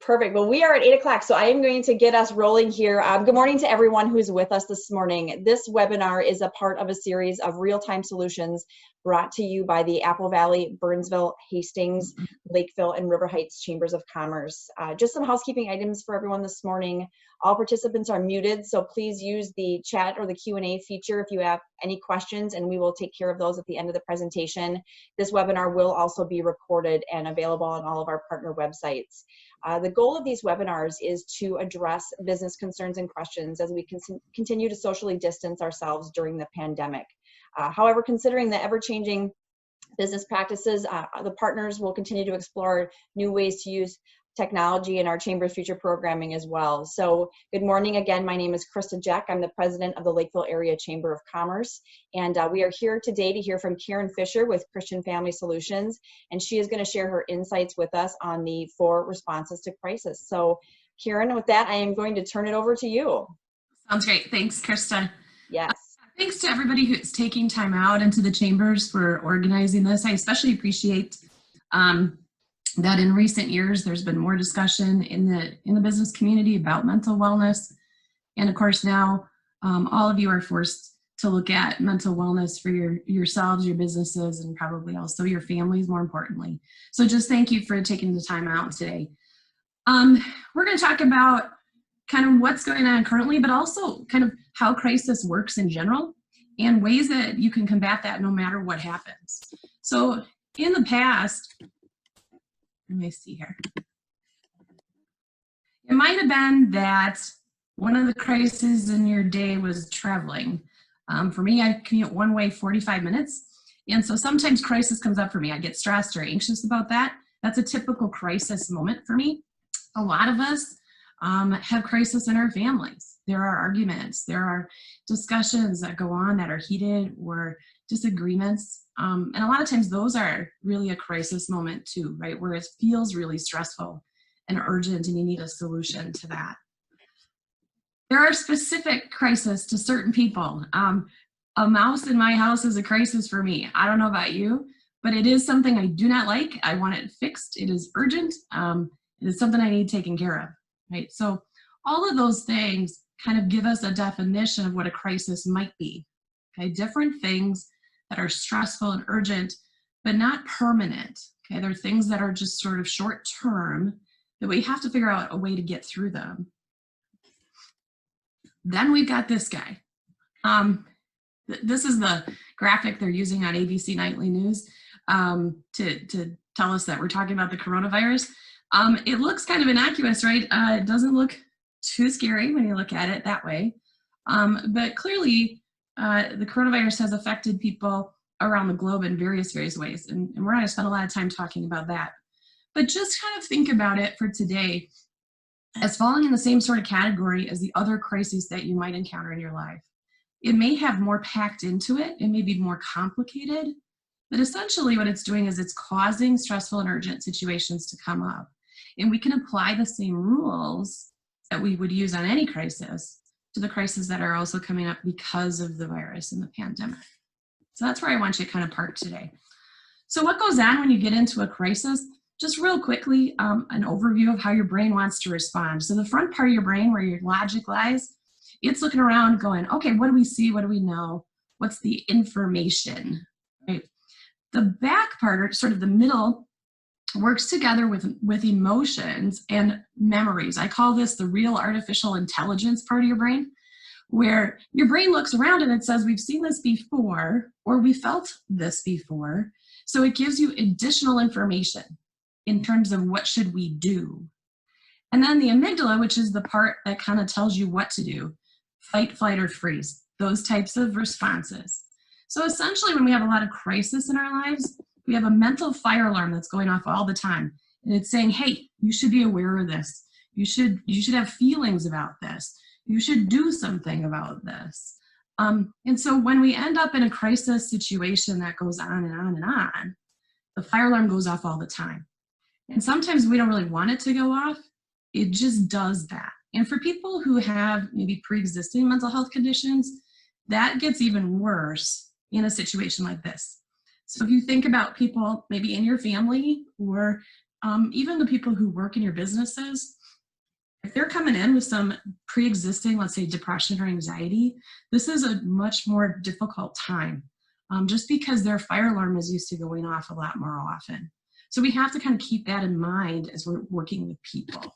Perfect. Well, we are at 8 o'clock, so I am going to get us rolling here. Good morning to everyone who's with us this morning. This webinar is a part of a series of real-time solutions brought to you by the Apple Valley, Burnsville, Hastings, Lakeville, and River Heights Chambers of Commerce. Just some housekeeping items for everyone this morning. All participants are muted, so please use the chat or the Q&A feature if you have any questions, and we will take care of those at the end of the presentation. This webinar will also be recorded and available on all of our partner websites. The goal of these webinars is to address business concerns and questions as we continue to socially distance ourselves during the pandemic. However, considering the ever-changing business practices, the partners will continue to explore new ways to use technology in our Chamber's future programming as well. So good morning again. My name is Krista Jeck. I'm the president of the Lakeville Area Chamber of Commerce. And we are here today to hear from Karen Fisher with Christian Family Solutions. And she is going to share her insights with us on the 4 responses to crisis. So Karen, with that, I am going to turn it over to you. Sounds great. Thanks, Krista. Yes. Thanks to everybody who's taking time out and to the chambers for organizing this. I especially appreciate that in recent years, there's been more discussion in the business community about mental wellness. And of course now, all of you are forced to look at mental wellness for yourselves, your businesses, and probably also your families, more importantly. So just thank you for taking the time out today. We're going to talk about kind of what's going on currently, but also kind of how crisis works in general and ways that you can combat that no matter what happens. So in the past, let me see here. It might have been that one of the crises in your day was traveling. For me, I commute one way 45 minutes. And so sometimes crisis comes up for me. I get stressed or anxious about that. That's a typical crisis moment for me. A lot of us have crisis in our families. There are arguments, there are discussions that go on that are heated or disagreements. And a lot of times those are really a crisis moment too, right? Where it feels really stressful and urgent and you need a solution to that. There are specific crises to certain people. A mouse in my house is a crisis for me. I don't know about you, but it is something I do not like. I want it fixed. It is urgent. It is something I need taken care of, right? So all of those things kind of give us a definition of what a crisis might be, okay? Different things that are stressful and urgent, but not permanent, okay? They're things that are just sort of short term that we have to figure out a way to get through them. Then we've got this guy. This is the graphic they're using on ABC Nightly News to tell us that we're talking about the coronavirus. It looks kind of innocuous, right? It doesn't look too scary when you look at it that way. But clearly, the coronavirus has affected people around the globe in various ways. And we're not going to spend a lot of time talking about that. But just kind of think about it for today as falling in the same sort of category as the other crises that you might encounter in your life. It may have more packed into it. It may be more complicated. But essentially what it's doing is it's causing stressful and urgent situations to come up. And we can apply the same rules that we would use on any crisis to the crises that are also coming up because of the virus and the pandemic. So that's where I want you to kind of park today. So what goes on when you get into a crisis? Just real quickly, an overview of how your brain wants to respond. So the front part of your brain where your logic lies, it's looking around going, okay, what do we see? What do we know? What's the information, right? The back part, or sort of the middle, works together with emotions and memories. I call this the real artificial intelligence part of your brain, where your brain looks around and it says, we've seen this before, or we felt this before. So it gives you additional information in terms of what should we do. And then the amygdala, which is the part that kind of tells you what to do, fight, flight, or freeze, those types of responses. So essentially when we have a lot of crisis in our lives, we have a mental fire alarm that's going off all the time. And it's saying, hey, you should be aware of this. You should have feelings about this. You should do something about this. And so when we end up in a crisis situation that goes on and on and on, the fire alarm goes off all the time. And sometimes we don't really want it to go off. It just does that. And for people who have maybe pre-existing mental health conditions, that gets even worse in a situation like this. So if you think about people maybe in your family or even the people who work in your businesses, if they're coming in with some pre-existing, let's say depression or anxiety, this is a much more difficult time, just because their fire alarm is used to going off a lot more often. So we have to kind of keep that in mind as we're working with people.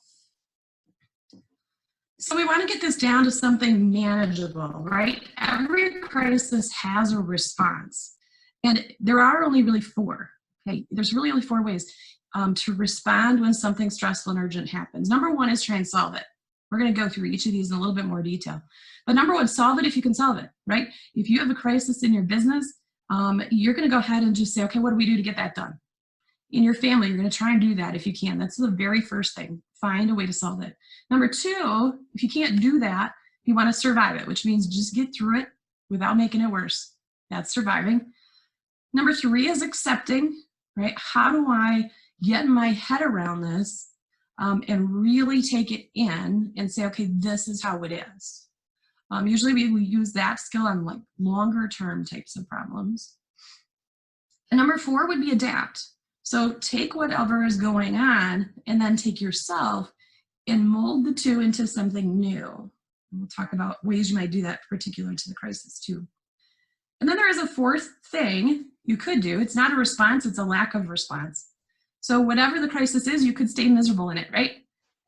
So we want to get this down to something manageable, right? Every crisis has a response. And there are only really four, okay? There's really only four ways to respond when something stressful and urgent happens. Number one is try and solve it. We're going to go through each of these in a little bit more detail. But number one, solve it if you can solve it, right? If you have a crisis in your business, you're going to go ahead and just say, okay, what do we do to get that done? In your family, you're going to try and do that if you can. That's the very first thing. Find a way to solve it. Number two, if you can't do that, you want to survive it, which means just get through it without making it worse. That's surviving. Number three is accepting, right? How do I get my head around this and really take it in and say, okay, this is how it is. Usually we use that skill on like longer term types of problems. And number four would be adapt. So take whatever is going on and then take yourself and mold the two into something new. We'll talk about ways you might do that particular to the crisis too. And then there is a fourth thing you could do. It's not a response, it's a lack of response. So whatever the crisis is, you could stay miserable in it, right?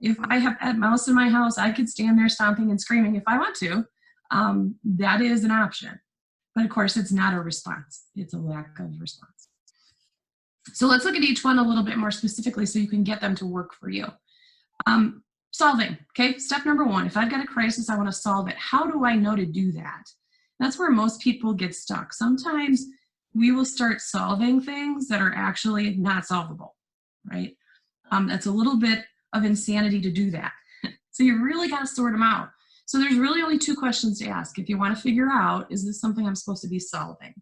If I have a mouse in my house, I could stand there stomping and screaming if I want to. That is an option. But of course, it's not a response. It's a lack of response. So let's look at each one a little bit more specifically so you can get them to work for you. Solving, okay? Step number one, if I've got a crisis, I want to solve it. How do I know to do that? That's where most people get stuck. Sometimes we will start solving things that are actually not solvable, right? That's a little bit of insanity to do that. So you really got to sort them out. So there's really only two questions to ask if you want to figure out, is this something I'm supposed to be solving?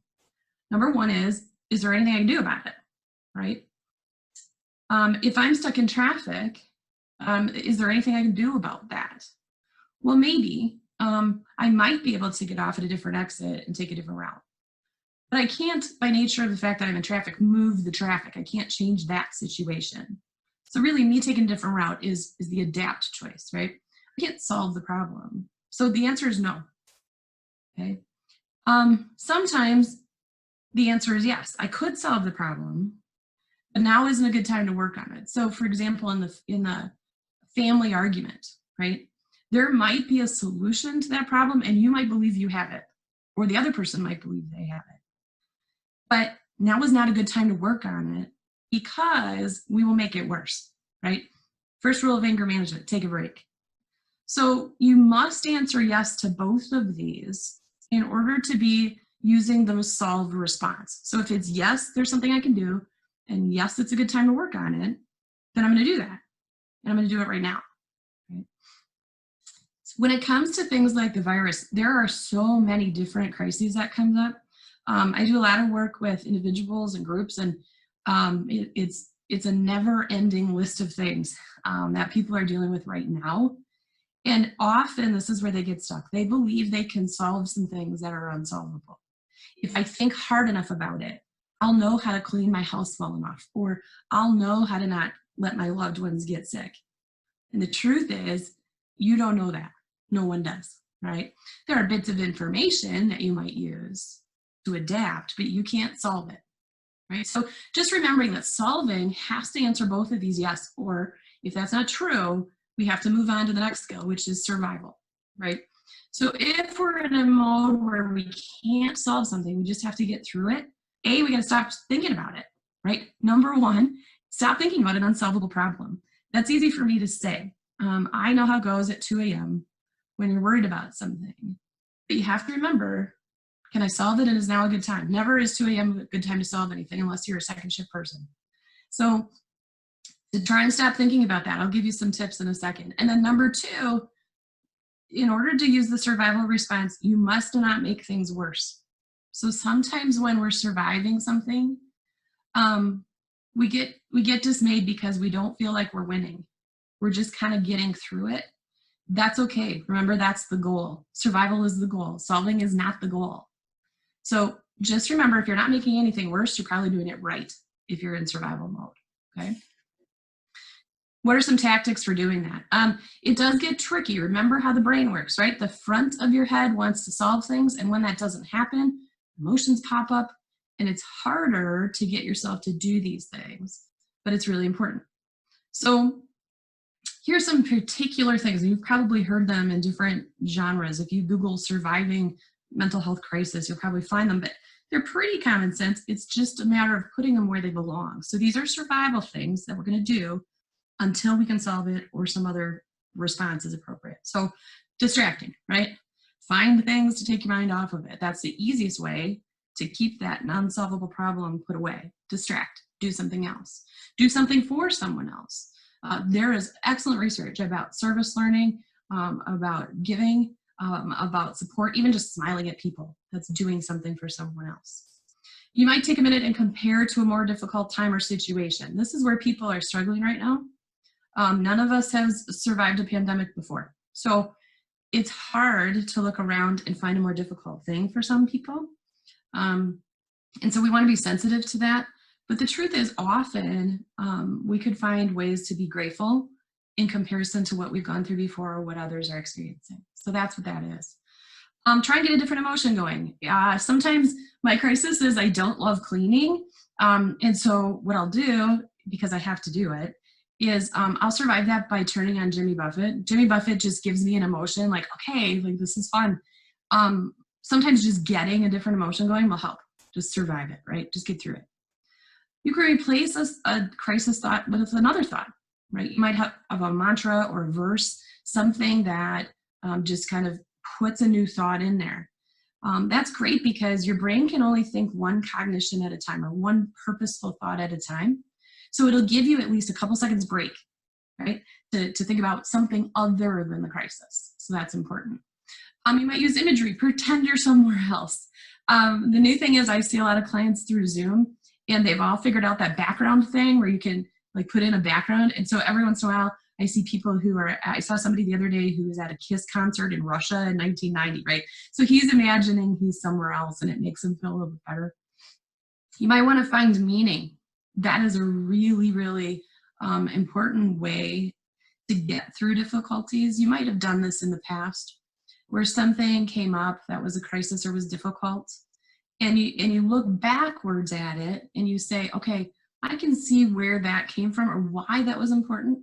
Number one is there anything I can do about it, right? If I'm stuck in traffic, is there anything I can do about that? Well, maybe. I might be able to get off at a different exit and take a different route. But I can't, by nature of the fact that I'm in traffic, move the traffic. I can't change that situation. So really, me taking a different route is the adapt choice, right? I can't solve the problem. So the answer is no, okay? Sometimes the answer is yes, I could solve the problem, but now isn't a good time to work on it. So for example, in the family argument, right? There might be a solution to that problem and you might believe you have it, or the other person might believe they have it. But now is not a good time to work on it because we will make it worse, right? First rule of anger management, take a break. So you must answer yes to both of these in order to be using the solve response. So if it's yes, there's something I can do, and yes, it's a good time to work on it, then I'm going to do that. And I'm going to do it right now. Right? So when it comes to things like the virus, there are so many different crises that come up. I do a lot of work with individuals and groups, and it's a never-ending list of things that people are dealing with right now. And often this is where they get stuck. They believe they can solve some things that are unsolvable. If I think hard enough about it, I'll know how to clean my house well enough, or I'll know how to not let my loved ones get sick. And the truth is, you don't know that. No one does, right? There are bits of information that you might use to adapt, but you can't solve it, right? So just remembering that solving has to answer both of these yes, or if that's not true, we have to move on to the next skill, which is survival, right? So if we're in a mode where we can't solve something, we just have to get through it. We got to stop thinking about it, right? Number one, stop thinking about an unsolvable problem. That's easy for me to say. I know how it goes at 2 a.m. when you're worried about something. But you have to remember, can I solve it and is now a good time? Never is 2 a.m. a good time to solve anything unless you're a second shift person. So to try and stop thinking about that, I'll give you some tips in a second. And then number two, in order to use the survival response, you must not make things worse. So sometimes when we're surviving something, we get dismayed because we don't feel like we're winning. We're just kind of getting through it. That's okay. Remember, that's the goal. Survival is the goal. Solving is not the goal. So just remember, if you're not making anything worse, you're probably doing it right if you're in survival mode, okay? What are some tactics for doing that? It does get tricky. Remember how the brain works, right? The front of your head wants to solve things, and when that doesn't happen, emotions pop up, and it's harder to get yourself to do these things, but it's really important. So here's some particular things, and you've probably heard them in different genres. If you Google surviving mental health crisis, you'll probably find them, but they're pretty common sense. It's just a matter of putting them where they belong. So these are survival things that we're going to do until we can solve it or some other response is appropriate. So distracting, right? Find things to take your mind off of it. That's the easiest way to keep that non-solvable problem put away. Distract, do something else. Do something for someone else. There is excellent research about service learning, about giving, about support, even just smiling at people. That's doing something for someone else. You might take a minute and compare to a more difficult time or situation. This is where people are struggling right now. None of us has survived a pandemic before. So it's hard to look around and find a more difficult thing for some people. And so we want to be sensitive to that. But the truth is often we could find ways to be grateful in comparison to what we've gone through before or what others are experiencing. So that's what that is. Try and get a different emotion going. Sometimes my crisis is I don't love cleaning. And so what I'll do, because I have to do it, is I'll survive that by turning on Jimmy Buffett. Jimmy Buffett just gives me an emotion like, okay, like this is fun. Sometimes just getting a different emotion going will help. Just survive it, right? Just get through it. You can replace a crisis thought with another thought, right? You might have a mantra or a verse, something that just kind of puts a new thought in there. That's great because your brain can only think one cognition at a time or one purposeful thought at a time. So it'll give you at least a couple seconds break, right? To think about something other than the crisis. So that's important. You might use imagery, pretend you're somewhere else. The new thing is I see a lot of clients through Zoom and they've all figured out that background thing where you can like put in a background. And so every once in a while I see people I saw somebody the other day who was at a KISS concert in Russia in 1990, right? So he's imagining he's somewhere else and it makes him feel a little bit better. You might want to find meaning. That is a really, really important way to get through difficulties. You might have done this in the past where something came up that was a crisis or was difficult. And you look backwards at it and you say, okay, I can see where that came from or why that was important.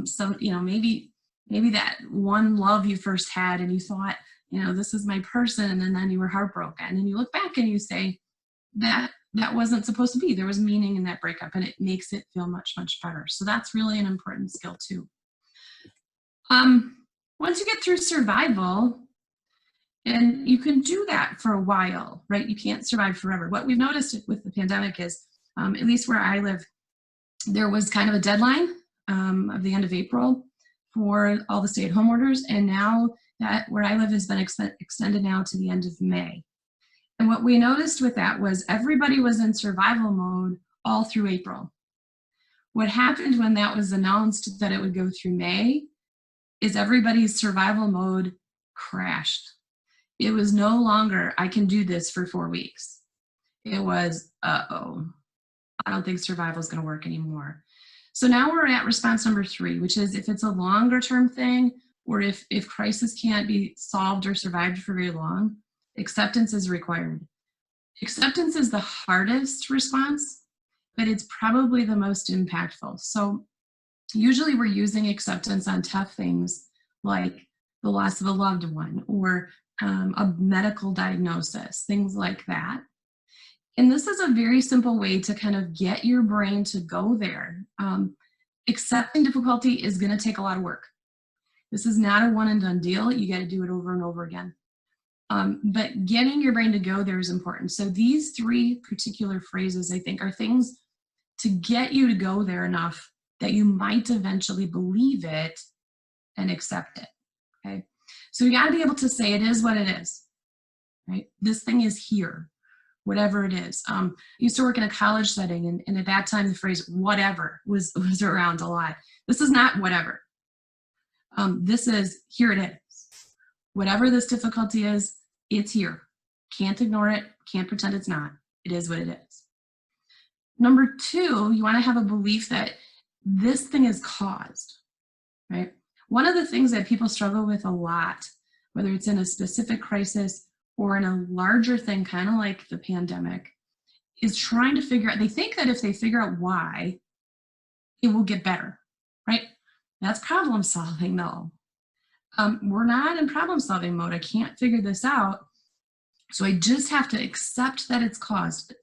So, maybe that one love you first had and you thought, this is my person, and then you were heartbroken. And you look back and you say, that wasn't supposed to be. There was meaning in that breakup, and it makes it feel much, much better. So that's really an important skill too. Once you get through survival, and you can do that for a while, right? You can't survive forever. What we've noticed with the pandemic is, at least where I live, there was kind of a deadline of the end of April for all the stay-at-home orders, and now that where I live has been extended now to the end of May. And what we noticed with that was everybody was in survival mode all through April. What happened when that was announced that it would go through May is everybody's survival mode crashed. It was no longer, I can do this for 4 weeks. It was, uh-oh, I don't think survival is going to work anymore. So now we're at response number 3, which is if it's a longer term thing, or if crisis can't be solved or survived for very long, acceptance is required. Acceptance is the hardest response, but it's probably the most impactful. So usually we're using acceptance on tough things like the loss of a loved one or a medical diagnosis, things like that. And this is a very simple way to kind of get your brain to go there. Accepting difficulty is going to take a lot of work. This is not a one and done deal. You got to do it over and over again. But getting your brain to go there is important. So these 3 particular phrases, I think, are things to get you to go there enough that you might eventually believe it and accept it, okay? So you got to be able to say it is what it is, right? This thing is here, whatever it is. I used to work in a college setting, and at that time, the phrase whatever was around a lot. This is not whatever. This is here it is. Whatever this difficulty is, it's here. Can't ignore it. Can't pretend it's not. It is what it is. Number 2, you want to have a belief that this thing is caused, right? One of the things that people struggle with a lot, whether it's in a specific crisis or in a larger thing, kind of like the pandemic, is trying to figure out, they think that if they figure out why, it will get better, right? That's problem solving though. We're not in problem solving mode. I can't figure this out. So I just have to accept that it's caused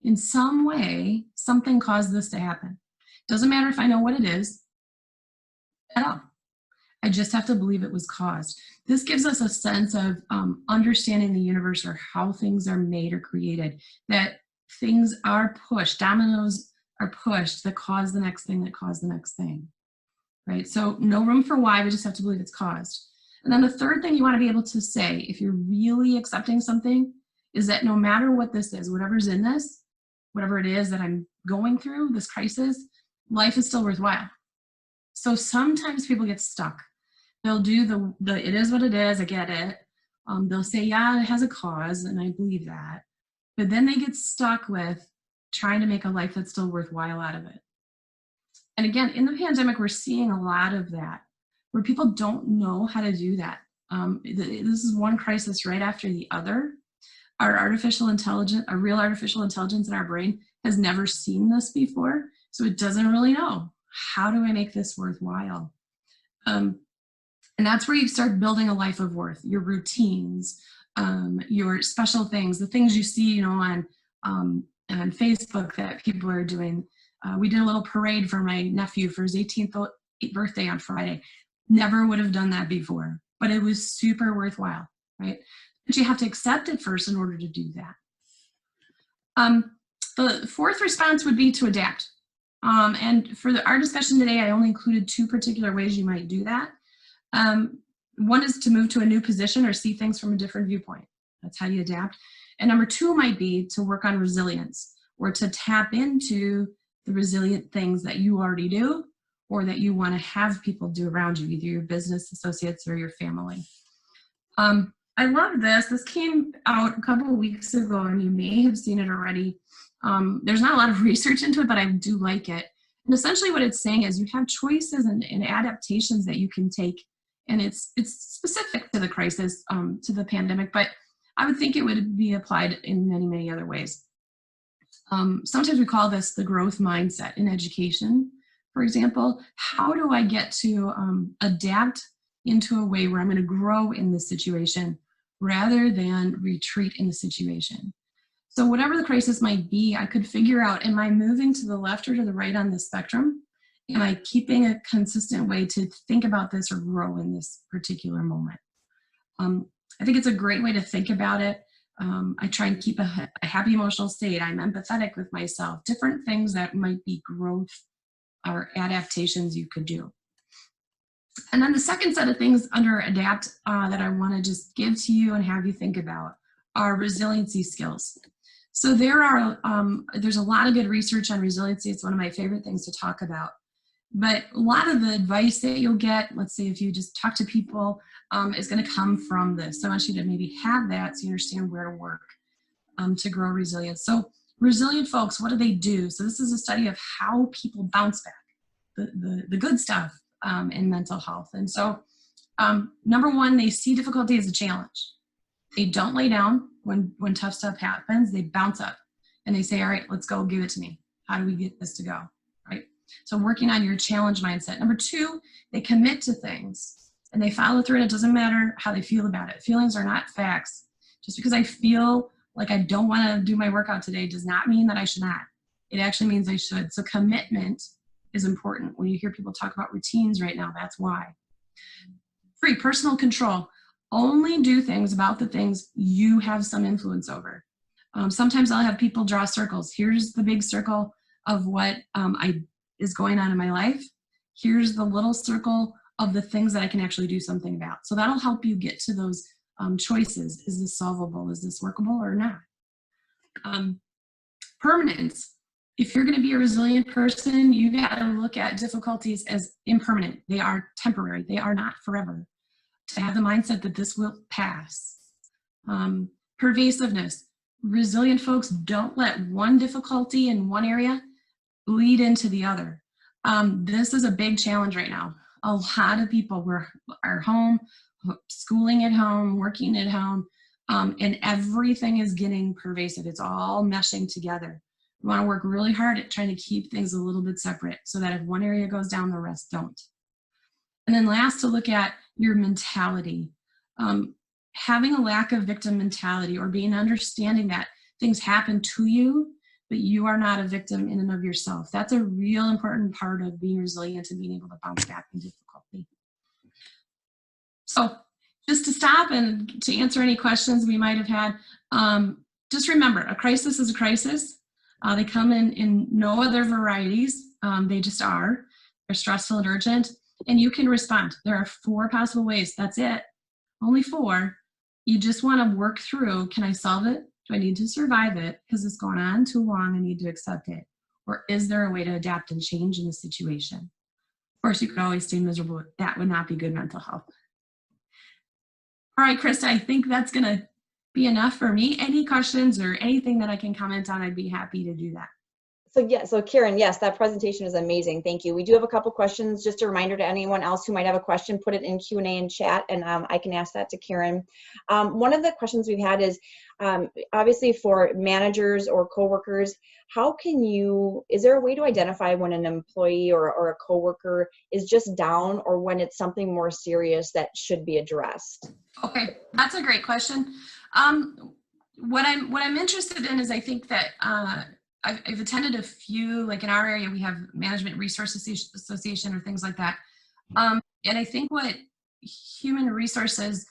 in some way, something caused this to happen. Doesn't matter if I know what it is at all. I just have to believe it was caused. This gives us a sense of understanding the universe, or how things are made or created, that things are pushed, dominoes are pushed that cause the next thing that cause the next thing, right? So no room for why, we just have to believe it's caused. And then the third thing you want to be able to say, if you're really accepting something, is that no matter what this is, whatever's in this, whatever it is that I'm going through, this crisis, life is still worthwhile. So sometimes people get stuck. They'll do the it is what it is, I get it. They'll say, yeah, it has a cause, and I believe that. But then they get stuck with trying to make a life that's still worthwhile out of it. And again, in the pandemic, we're seeing a lot of that, where people don't know how to do that. This is one crisis right after the other. Our real artificial intelligence in our brain has never seen this before, so it doesn't really know, how do I make this worthwhile? And that's where you start building a life of worth, your routines, your special things, the things you see, on Facebook that people are doing. We did a little parade for my nephew for his 18th birthday on Friday. Never would have done that before, but it was super worthwhile, right? But you have to accept it first in order to do that. The fourth response would be to adapt. And for our discussion today, I only included 2 particular ways you might do that. One is to move to a new position or see things from a different viewpoint. That's how you adapt. And number 2 might be to work on resilience, or to tap into the resilient things that you already do, or that you want to have people do around you, either your business associates or your family. I love this. This came out a couple of weeks ago, and you may have seen it already. There's not a lot of research into it, but I do like it. And essentially what it's saying is you have choices and adaptations that you can take. And it's specific to the crisis, to the pandemic, but I would think it would be applied in many, many other ways. Sometimes we call this the growth mindset in education. For example, how do I get to adapt into a way where I'm going to grow in this situation rather than retreat in the situation? So whatever the crisis might be, I could figure out, am I moving to the left or to the right on the spectrum? Am I keeping a consistent way to think about this or grow in this particular moment? I think it's a great way to think about it. I try and keep a happy emotional state. I'm empathetic with myself. Different things that might be growth or adaptations you could do. And then the second set of things under adapt that I want to just give to you and have you think about are resiliency skills. So there's a lot of good research on resiliency. It's one of my favorite things to talk about. But a lot of the advice that you'll get, let's say if you just talk to people, is going to come from this. So I want you to maybe have that so you understand where to work to grow resilience. So resilient folks, what do they do? So this is a study of how people bounce back, the good stuff in mental health. And so number 1, they see difficulty as a challenge. They don't lay down when tough stuff happens. They bounce up and they say, all right, let's go, give it to me. How do we get this to go, right? So working on your challenge mindset. Number 2, they commit to things and they follow through, and it doesn't matter how they feel about it. Feelings are not facts. Just because I feel like I don't want to do my workout today does not mean that I should not. It actually means I should. So commitment is important. When you hear people talk about routines right now, that's why. 3, personal control. Only do things about the things you have some influence over. Sometimes I'll have people draw circles. Here's the big circle of what is going on in my life. Here's the little circle of the things that I can actually do something about. So that'll help you get to those choices. Is this solvable? Is this workable or not? Permanence. If you're going to be a resilient person, you got to look at difficulties as impermanent. They are temporary. They are not forever. To have the mindset that this will pass. Pervasiveness. Resilient folks don't let one difficulty in one area bleed into the other. This is a big challenge right now. A lot of people are home, schooling at home, working at home, and everything is getting pervasive. It's all meshing together. We want to work really hard at trying to keep things a little bit separate so that if one area goes down, the rest don't. And then last, to look at your mentality. Having a lack of victim mentality, or being understanding that things happen to you, but you are not a victim in and of yourself. That's a real important part of being resilient and being able to bounce back in difficulty. So just to stop and to answer any questions we might have had, just remember, a crisis is a crisis. They come in no other varieties. They just are. They're stressful and urgent, and you can respond. There are 4 possible ways. That's it. Only 4. You just want to work through, can I solve it? Do I need to survive it because it's gone on too long? I need to accept it. Or is there a way to adapt and change in the situation? Of course, you could always stay miserable. That would not be good mental health. All right, Krista, I think that's going to be enough for me. Any questions or anything that I can comment on, I'd be happy to do that. So Karen, yes, that presentation is amazing. Thank you. We do have a couple questions. Just a reminder to anyone else who might have a question, put it in Q&A and chat, and I can ask that to Karen. One of the questions we've had is, obviously for managers or coworkers, is there a way to identify when an employee or a coworker is just down, or when it's something more serious that should be addressed? Okay, that's a great question. What I'm interested in is, I think that I've attended a few, like in our area, we have Management Resource Association or things like that. And I think what human resources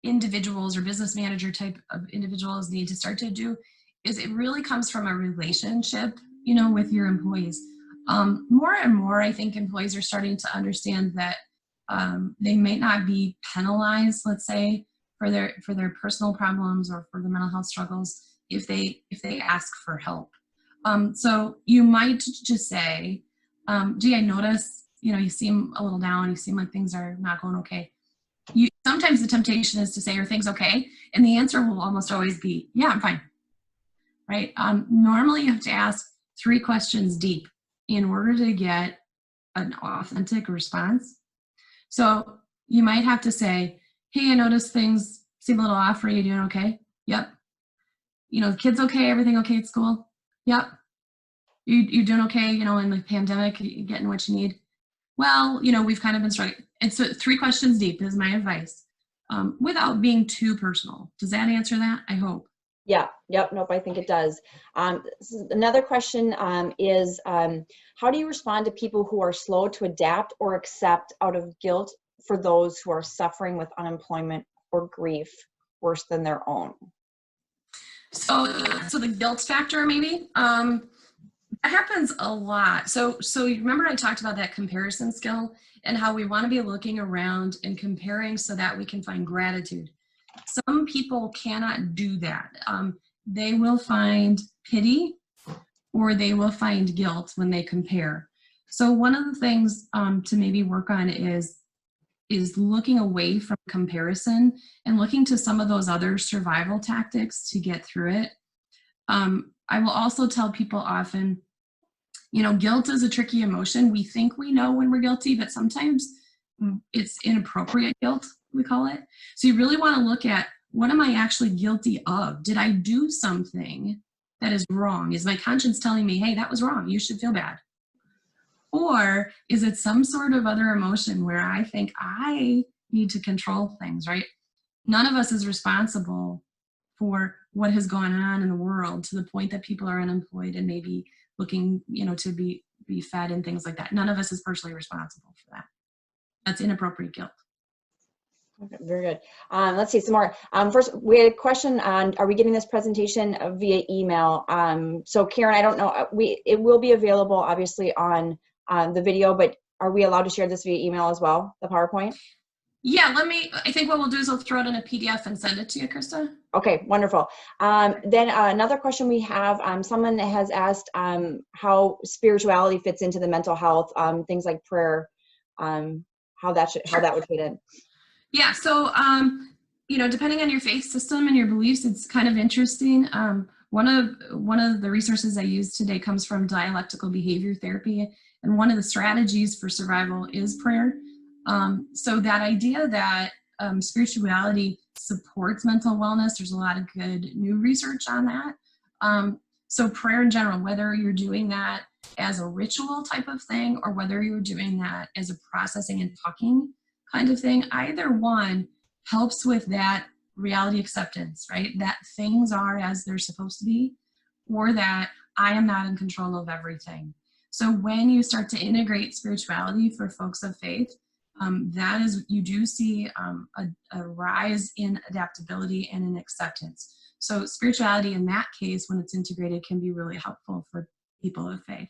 individuals or business manager type of individuals need to start to do is, it really comes from a relationship, with your employees. More and more, I think employees are starting to understand that they may not be penalized, let's say, for their personal problems or for their mental health struggles if they ask for help. So you might just say, gee, I notice, you seem a little down, you seem like things are not going okay. Sometimes the temptation is to say, are things okay? And the answer will almost always be, yeah, I'm fine, right? Normally you have to ask 3 questions deep in order to get an authentic response. So you might have to say, hey, I noticed things seem a little off. Are you doing okay? Yep. The kids okay? Everything okay at school? Yep. You doing okay, in the pandemic, getting what you need? Well, we've kind of been struggling. And so 3 questions deep is my advice, without being too personal. Does that answer that? I hope. Yeah. Yep. Nope. I think it does. Another question is, how do you respond to people who are slow to adapt or accept out of guilt for those who are suffering with unemployment or grief worse than their own? So the guilt factor, maybe, that happens a lot. So you remember I talked about that comparison skill and how we want to be looking around and comparing so that we can find gratitude. Some people cannot do that. They will find pity or they will find guilt when they compare. So one of the things to maybe work on is looking away from comparison and looking to some of those other survival tactics to get through it. I will also tell people often, guilt is a tricky emotion. We think we know when we're guilty, but sometimes it's inappropriate guilt, we call it. So you really want to look at, what am I actually guilty of? Did I do something that is wrong? Is my conscience telling me, hey, that was wrong, you should feel bad? Or is it some sort of other emotion where I think I need to control things, right? None of us is responsible for what has gone on in the world to the point that people are unemployed and maybe looking, to be fed and things like that. None of us is personally responsible for that. That's inappropriate guilt. Okay, very good. Let's see some more. First, we had a question on, are we getting this presentation via email? So Karen, I don't know, it will be available obviously on the video, but are we allowed to share this via email as well, the PowerPoint? Yeah, I think what we'll do is we'll throw it in a PDF and send it to you, Krista. Okay, wonderful. Then another question we have, someone has asked how spirituality fits into the mental health, things like prayer, how that would fit in. Yeah, so, depending on your faith system and your beliefs, it's kind of interesting. One of the resources I use today comes from dialectical behavior therapy, And one of the strategies for survival is prayer. So that idea that spirituality supports mental wellness, there's a lot of good new research on that. So prayer in general, whether you're doing that as a ritual type of thing or whether you're doing that as a processing and talking kind of thing, either one helps with that reality acceptance, right? That things are as they're supposed to be, or that I am not in control of everything. So when you start to integrate spirituality for folks of faith, that is, you do see a rise in adaptability and in acceptance. So spirituality in that case, when it's integrated, can be really helpful for people of faith.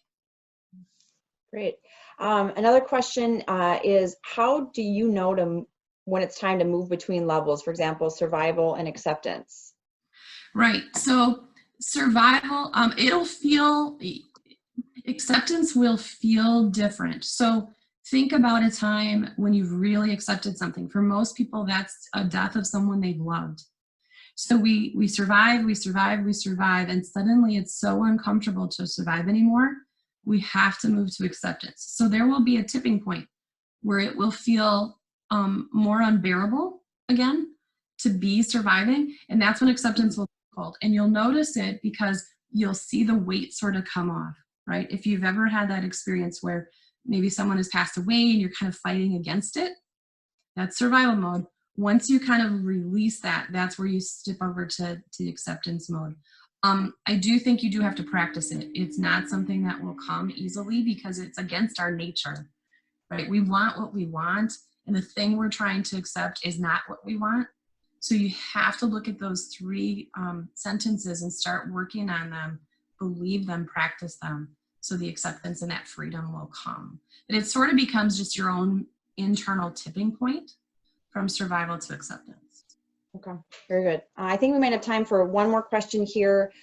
Great. Another question is, how do you know when it's time to move between levels, for example, survival and acceptance? Right. So survival, acceptance will feel different. So think about a time when you've really accepted something. For most people, that's a death of someone they've loved. So we survive, and suddenly it's so uncomfortable to survive anymore. We have to move to acceptance. So there will be a tipping point where it will feel more unbearable again to be surviving, and that's when acceptance will be called. And you'll notice it because you'll see the weight sort of come off, right? If you've ever had that experience where maybe someone has passed away and you're kind of fighting against it, that's survival mode. Once you kind of release that, that's where you step over to acceptance mode. I do think you do have to practice it. It's not something that will come easily because it's against our nature, right? We want what we want, and the thing we're trying to accept is not what we want. So you have to look at those three sentences and start working on them, believe them, practice them, so the acceptance and that freedom will come. But it sort of becomes just your own internal tipping point from survival to acceptance. Okay, very good. I think we might have time for one more question here.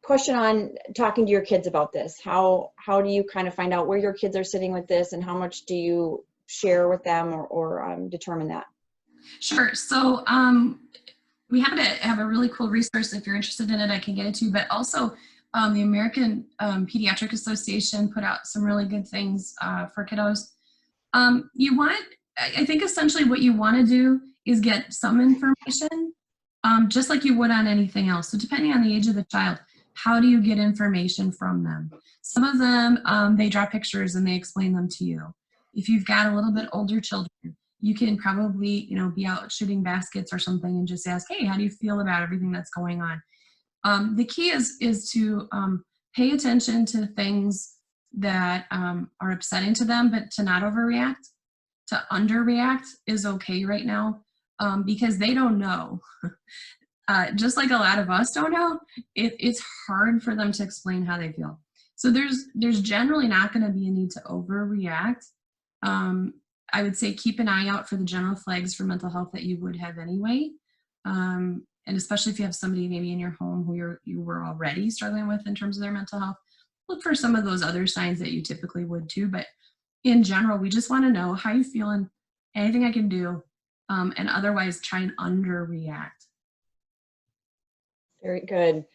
Question on talking to your kids about this. How do you kind of find out where your kids are sitting with this, and how much do you share with them or determine that? Sure. So we happen to have a really cool resource. If you're interested in it, I can get it to you. But also the American Pediatric Association put out some really good things for kiddos. I think essentially what you want to do is get some information, just like you would on anything else. So depending on the age of the child, how do you get information from them? Some of them, they draw pictures and they explain them to you. If you've got a little bit older children, you can probably, be out shooting baskets or something and just ask, hey, how do you feel about everything that's going on? The key is to pay attention to things that are upsetting to them, but to not overreact. To underreact is okay right now because they don't know. Just like a lot of us don't know, it's hard for them to explain how they feel. So there's generally not going to be a need to overreact. I would say keep an eye out for the general flags for mental health that you would have anyway. And especially if you have somebody maybe in your home who you were already struggling with in terms of their mental health, look for some of those other signs that you typically would too. But in general, we just want to know how you're feeling, anything I can do, and otherwise try and underreact. Very good.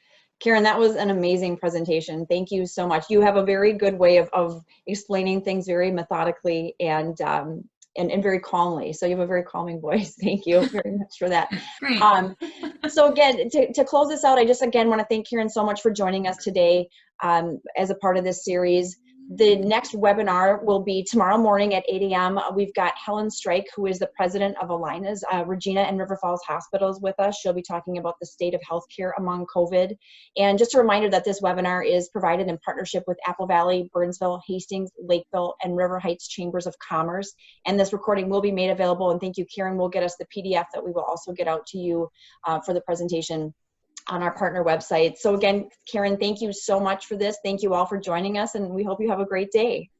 Karen, that was an amazing presentation. Thank you so much. You have a very good way of explaining things very methodically and very calmly. So you have a very calming voice. Thank you very much for that. Great. So again, to close this out, I just again want to thank Karen so much for joining us today as a part of this series. The next webinar will be tomorrow morning at 8 a.m. We've got Helen Strike, who is the president of Alina's Regina and River Falls Hospitals with us. She'll be talking about the state of healthcare among COVID. And just a reminder that this webinar is provided in partnership with Apple Valley, Burnsville, Hastings, Lakeville, and River Heights Chambers of Commerce. And this recording will be made available. And thank you, Karen will get us the PDF that we will also get out to you for the presentation on our partner website. So again, Karen, thank you so much for this. Thank you all for joining us, and we hope you have a great day.